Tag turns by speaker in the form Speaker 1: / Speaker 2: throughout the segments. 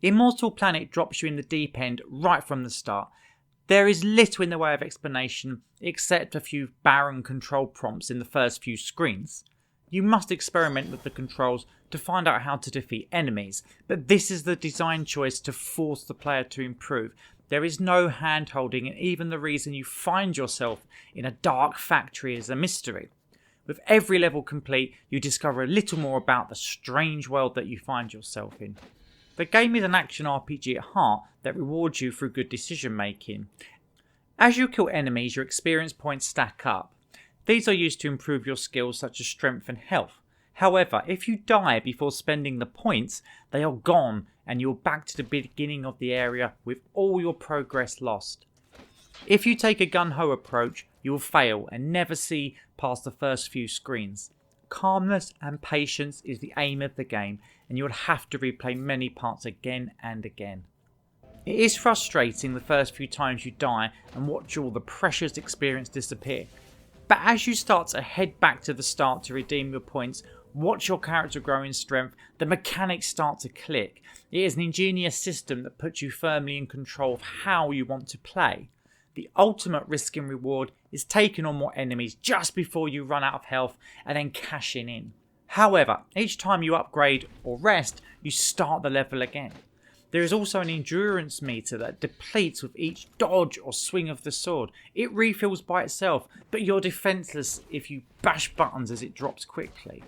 Speaker 1: Immortal Planet drops you in the deep end right from the start. There is little in the way of explanation except a few barren control prompts in the first few screens. You must experiment with the controls to find out how to defeat enemies, but this is the design choice to force the player to improve. There is no hand-holding, and even the reason you find yourself in a dark factory is a mystery. With every level complete, you discover a little more about the strange world that you find yourself in. The game is an action RPG at heart that rewards you through good decision making. As you kill enemies, your experience points stack up. These are used to improve your skills such as strength and health. However, if you die before spending the points, they are gone and you're back to the beginning of the area with all your progress lost. If you take a gung-ho approach, you will fail and never see past the first few screens. Calmness and patience is the aim of the game, and you will have to replay many parts again and again. It is frustrating the first few times you die and watch all the precious experience disappear. But as you start to head back to the start to redeem your points, watch your character grow in strength, the mechanics start to click. It is an ingenious system that puts you firmly in control of how you want to play. The ultimate risk and reward is taking on more enemies just before you run out of health and then cashing in. However, each time you upgrade or rest, you start the level again. There is also an endurance meter that depletes with each dodge or swing of the sword. It refills by itself, but you're defenseless if you bash buttons as it drops quickly.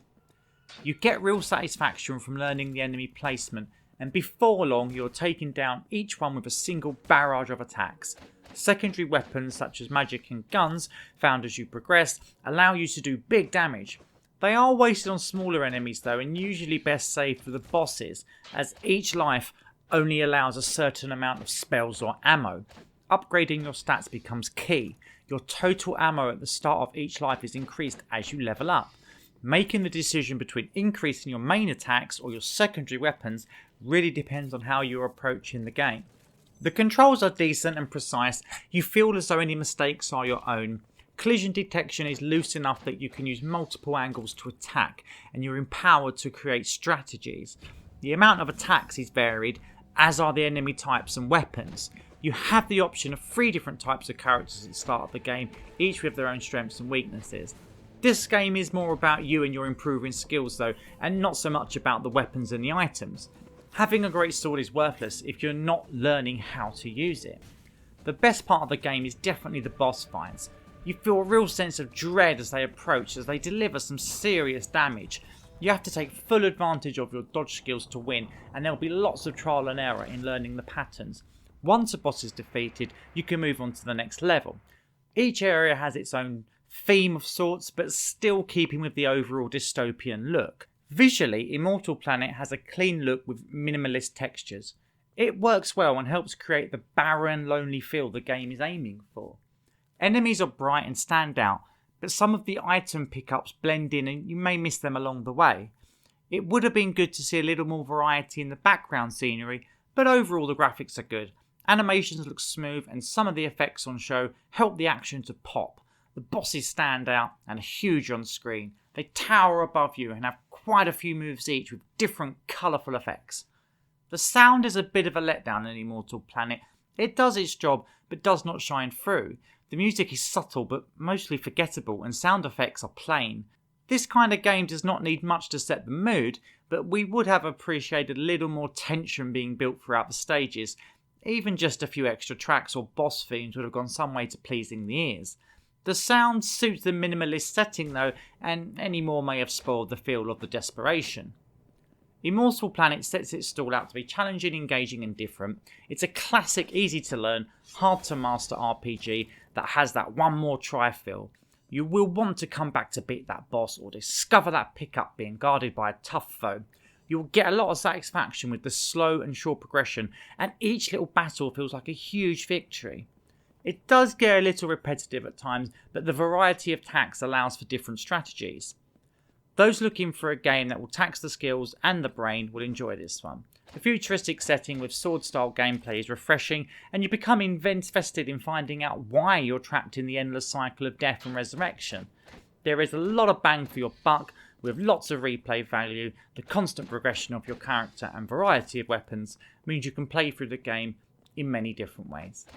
Speaker 1: You get real satisfaction from learning the enemy placement, and before long you're taking down each one with a single barrage of attacks. Secondary weapons such as magic and guns, found as you progress, allow you to do big damage. They are wasted on smaller enemies though, and usually best saved for the bosses, as each life only allows a certain amount of spells or ammo. Upgrading your stats becomes key. Your total ammo at the start of each life is increased as you level up. Making the decision between increasing your main attacks or your secondary weapons really depends on how you're approaching the game. The controls are decent and precise. You feel as though any mistakes are your own. Collision detection is loose enough that you can use multiple angles to attack, and you're empowered to create strategies. The amount of attacks is varied, as are the enemy types and weapons. You have the option of 3 different types of characters at the start of the game, each with their own strengths and weaknesses. This game is more about you and your improving skills though, and not so much about the weapons and the items. Having a great sword is worthless if you're not learning how to use it. The best part of the game is definitely the boss fights. You feel a real sense of dread as they approach, as they deliver some serious damage. You have to take full advantage of your dodge skills to win, and there will be lots of trial and error in learning the patterns. Once a boss is defeated, you can move on to the next level. Each area has its own theme of sorts, but still keeping with the overall dystopian look. Visually, Immortal Planet has a clean look with minimalist textures. It works well and helps create the barren, lonely feel the game is aiming for. Enemies are bright and stand out, but some of the item pickups blend in and you may miss them along the way. It would have been good to see a little more variety in the background scenery, but overall the graphics are good. Animations look smooth and some of the effects on show help the action to pop. The bosses stand out and are huge on screen. They tower above you and have quite a few moves each with different colourful effects. The sound is a bit of a letdown in Immortal Planet. It does its job but does not shine through. The music is subtle but mostly forgettable, and sound effects are plain. This kind of game does not need much to set the mood, but we would have appreciated a little more tension being built throughout the stages. Even just a few extra tracks or boss themes would have gone some way to pleasing the ears. The sound suits the minimalist setting though, and any more may have spoiled the feel of the desperation. Immortal Planet sets its stall out to be challenging, engaging and different. It's a classic, easy to learn, hard to master RPG that has that one more try feel. You will want to come back to beat that boss or discover that pickup being guarded by a tough foe. You will get a lot of satisfaction with the slow and sure progression, and each little battle feels like a huge victory. It does get a little repetitive at times, but the variety of attacks allows for different strategies. Those looking for a game that will tax the skills and the brain will enjoy this one. The futuristic setting with sword-style gameplay is refreshing, and you become invested in finding out why you're trapped in the endless cycle of death and resurrection. There is a lot of bang for your buck, with lots of replay value. The constant progression of your character and variety of weapons means you can play through the game in many different ways.